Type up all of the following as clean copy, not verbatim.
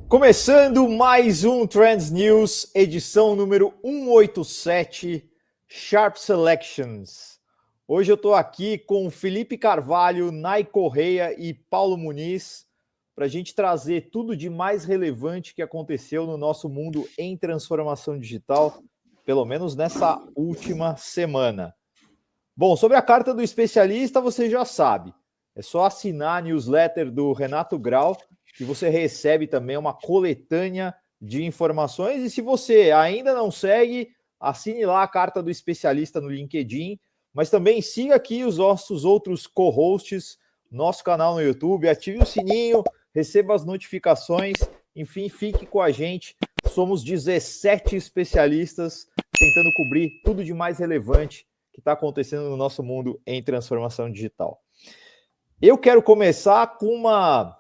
Começando mais um Trends News, edição número 187, Sharp Selections. Hoje eu estou aqui com Felipe Carvalho, Nai Correia e Paulo Muniz para a gente trazer tudo de mais relevante que aconteceu no nosso mundo em transformação digital, pelo menos nessa última semana. Bom, sobre a carta do especialista, você já sabe. É só assinar a newsletter do Renato Grau, que você recebe também uma coletânea de informações. E se você ainda não segue, assine lá a carta do especialista no LinkedIn, mas também siga aqui os nossos outros co-hosts, nosso canal no YouTube, ative o sininho, receba as notificações, enfim, fique com a gente. Somos 17 especialistas tentando cobrir tudo de mais relevante que está acontecendo no nosso mundo em transformação digital. Eu quero começar com uma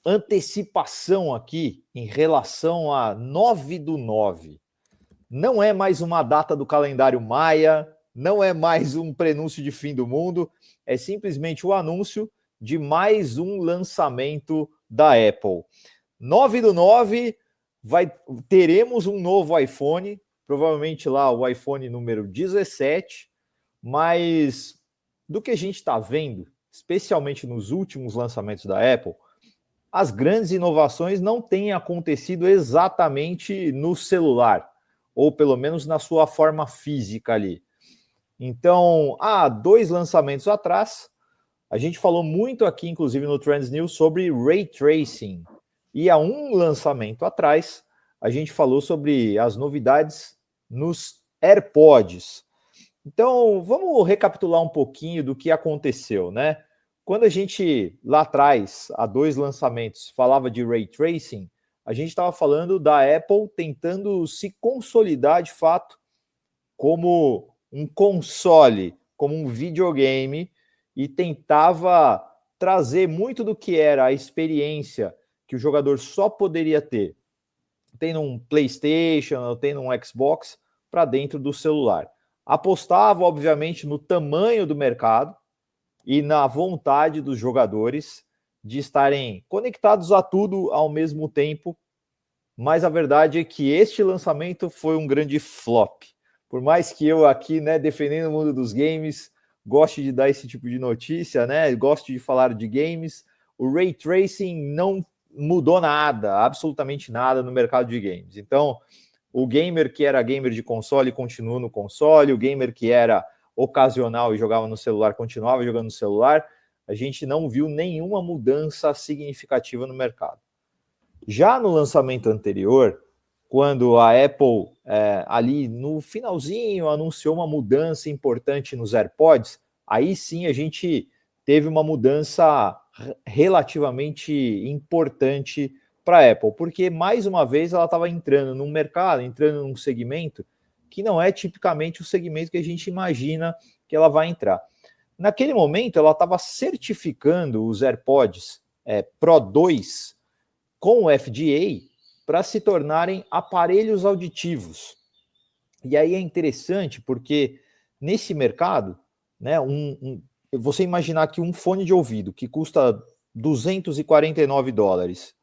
antecipação aqui em relação a 9/9. Não é mais uma data do calendário maia, não é mais um prenúncio de fim do mundo, é simplesmente o anúncio de mais um lançamento da Apple. 9/9, teremos um novo iPhone, provavelmente lá o iPhone número 17, mas do que a gente está vendo, especialmente nos últimos lançamentos da Apple, as grandes inovações não têm acontecido exatamente no celular, ou pelo menos na sua forma física ali. Então, há 2 lançamentos atrás, a gente falou muito aqui, inclusive no Trends News, sobre Ray Tracing. E há um lançamento atrás, a gente falou sobre as novidades nos AirPods. Então, vamos recapitular um pouquinho do que aconteceu, né? Quando a gente, lá atrás, há 2 lançamentos, falava de Ray Tracing, a gente estava falando da Apple tentando se consolidar de fato como um console, como um videogame, e tentava trazer muito do que era a experiência que o jogador só poderia ter tendo um PlayStation ou tendo um Xbox para dentro do celular. Apostava, obviamente, no tamanho do mercado e na vontade dos jogadores de estarem conectados a tudo ao mesmo tempo, mas a verdade é que este lançamento foi um grande flop. Por mais que eu aqui, né, defendendo o mundo dos games, goste de dar esse tipo de notícia, né, goste de falar de games, o Ray Tracing não mudou nada, absolutamente nada no mercado de games. Então, o gamer que era gamer de console continua no console, o gamer que era ocasional e jogava no celular continuava jogando no celular. A gente não viu nenhuma mudança significativa no mercado. Já no lançamento anterior, quando a Apple ali no finalzinho anunciou uma mudança importante nos AirPods, aí sim a gente teve uma mudança relativamente importante para a Apple, porque mais uma vez ela estava entrando num mercado, entrando num segmento que não é tipicamente o segmento que a gente imagina que ela vai entrar. Naquele momento, ela estava certificando os AirPods Pro 2 com o FDA para se tornarem aparelhos auditivos. E aí é interessante porque nesse mercado, né, você imaginar que um fone de ouvido que custa $249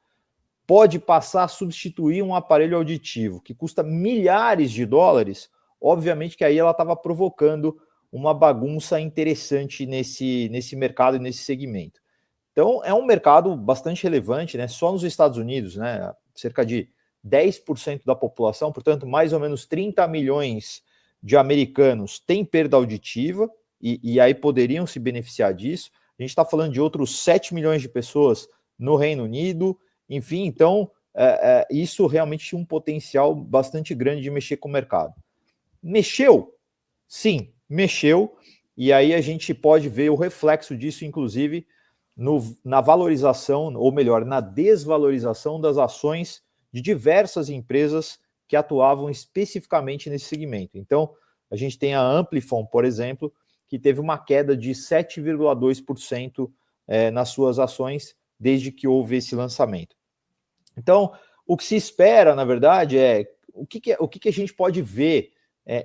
pode passar a substituir um aparelho auditivo que custa milhares de dólares, obviamente que aí ela estava provocando uma bagunça interessante nesse mercado e nesse segmento. Então, é um mercado bastante relevante, né? Só nos Estados Unidos, né? Cerca de 10% da população, portanto, mais ou menos 30 milhões de americanos têm perda auditiva e aí poderiam se beneficiar disso. A gente está falando de outros 7 milhões de pessoas no Reino Unido, enfim, então isso realmente tinha um potencial bastante grande de mexer com o mercado. Mexeu? Sim, mexeu, e aí a gente pode ver o reflexo disso, inclusive, na valorização, ou melhor, na desvalorização das ações de diversas empresas que atuavam especificamente nesse segmento. Então, a gente tem a Amplifon, por exemplo, que teve uma queda de 7,2% nas suas ações desde que houve esse lançamento. Então, o que se espera, na verdade, é o que a gente pode ver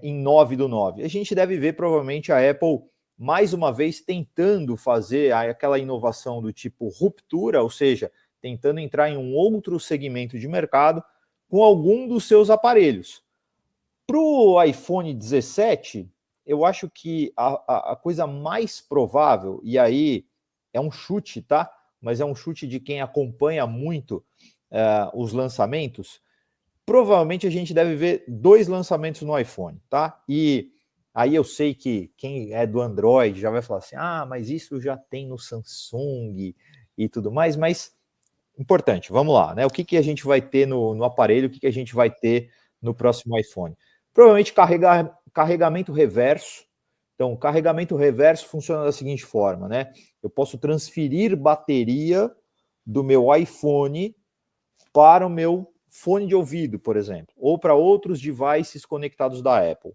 em 9/9. A gente deve ver, provavelmente, a Apple, mais uma vez, tentando fazer aquela inovação do tipo ruptura, ou seja, tentando entrar em um outro segmento de mercado com algum dos seus aparelhos. Para o iPhone 17, eu acho que a coisa mais provável, e aí é um chute, tá? Mas é um chute de quem acompanha muito os lançamentos. Provavelmente a gente deve ver 2 lançamentos no iPhone, tá? E aí eu sei que quem é do Android já vai falar assim, mas isso já tem no Samsung e tudo mais, mas importante, vamos lá, né? O que a gente vai ter no aparelho, o que a gente vai ter no próximo iPhone? Provavelmente carregamento reverso. Então, carregamento reverso funciona da seguinte forma, né? Eu posso transferir bateria do meu iPhone para o meu fone de ouvido, por exemplo, ou para outros devices conectados da Apple.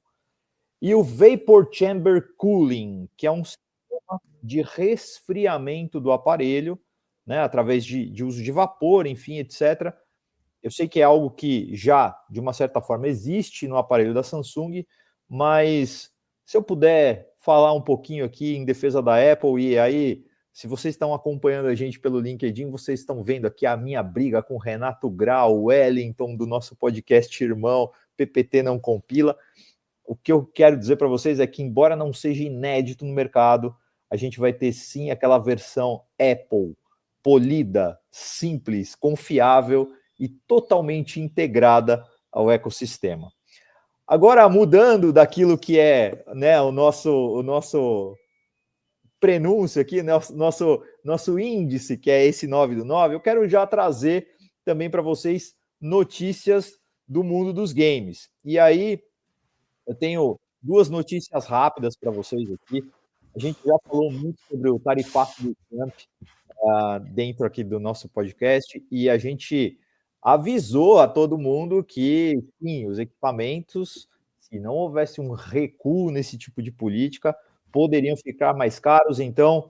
E o Vapor Chamber Cooling, que é um sistema de resfriamento do aparelho, né, através de uso de vapor, enfim, etc. Eu sei que é algo que já, de uma certa forma, existe no aparelho da Samsung, mas se eu puder falar um pouquinho aqui em defesa da Apple, e aí, se vocês estão acompanhando a gente pelo LinkedIn, vocês estão vendo aqui a minha briga com Renato Grau, Wellington, do nosso podcast irmão, PPT Não Compila. O que eu quero dizer para vocês é que, embora não seja inédito no mercado, a gente vai ter sim aquela versão Apple, polida, simples, confiável e totalmente integrada ao ecossistema. Agora, mudando daquilo que é, né, o nosso prenúncio aqui, né, nosso índice, que é esse 9 do 9, eu quero já trazer também para vocês notícias do mundo dos games. E aí, eu tenho 2 notícias rápidas para vocês aqui. A gente já falou muito sobre o tarifaço do Trump, dentro aqui do nosso podcast, e a gente avisou a todo mundo que, sim, os equipamentos, se não houvesse um recuo nesse tipo de política, poderiam ficar mais caros. Então,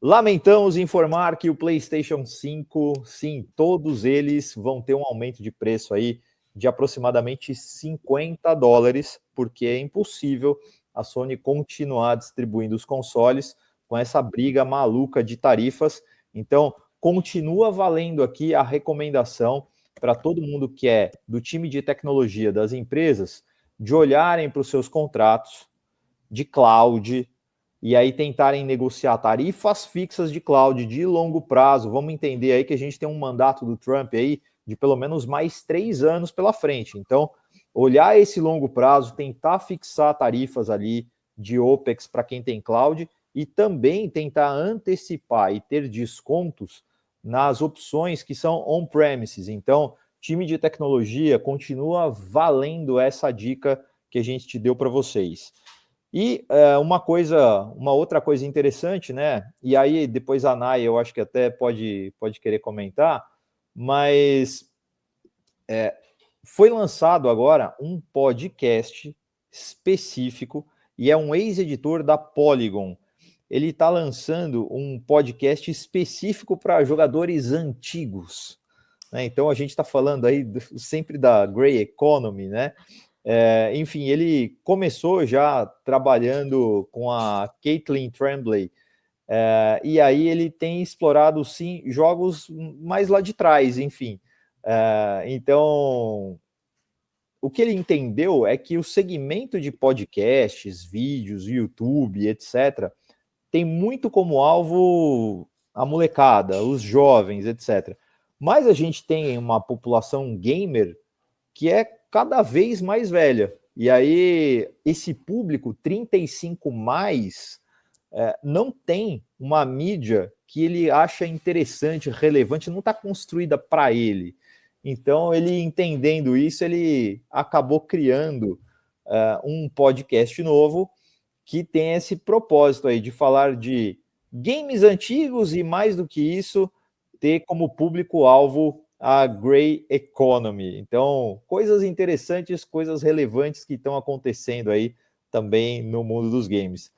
lamentamos informar que o PlayStation 5, sim, todos eles vão ter um aumento de preço aí de aproximadamente $50, porque é impossível a Sony continuar distribuindo os consoles com essa briga maluca de tarifas. Então, continua valendo aqui a recomendação para todo mundo que é do time de tecnologia das empresas de olharem para os seus contratos de cloud e aí tentarem negociar tarifas fixas de cloud de longo prazo. Vamos entender aí que a gente tem um mandato do Trump aí de pelo menos mais 3 anos pela frente. Então, olhar esse longo prazo, tentar fixar tarifas ali de OPEX para quem tem cloud e também tentar antecipar e ter descontos nas opções que são on-premises. Então, time de tecnologia, continua valendo essa dica que a gente te deu para vocês. E uma outra coisa interessante, né? E aí depois a Nay, eu acho que até pode querer comentar, mas foi lançado agora um podcast específico e é um ex-editor da Polygon. Ele está lançando um podcast específico para jogadores antigos, né? Então a gente está falando aí sempre da Grey Economy, né? Enfim, ele começou já trabalhando com a Caitlin Tremblay, e aí ele tem explorado, sim, jogos mais lá de trás, enfim. Então, o que ele entendeu é que o segmento de podcasts, vídeos, YouTube, etc., tem muito como alvo a molecada, os jovens, etc. Mas a gente tem uma população gamer que é cada vez mais velha. E aí, esse público 35 mais não tem uma mídia que ele acha interessante, relevante, não está construída para ele. Então, ele entendendo isso, ele acabou criando um podcast novo que tem esse propósito aí de falar de games antigos e, mais do que isso, ter como público-alvo a Grey Economy. Então, coisas interessantes, coisas relevantes que estão acontecendo aí também no mundo dos games.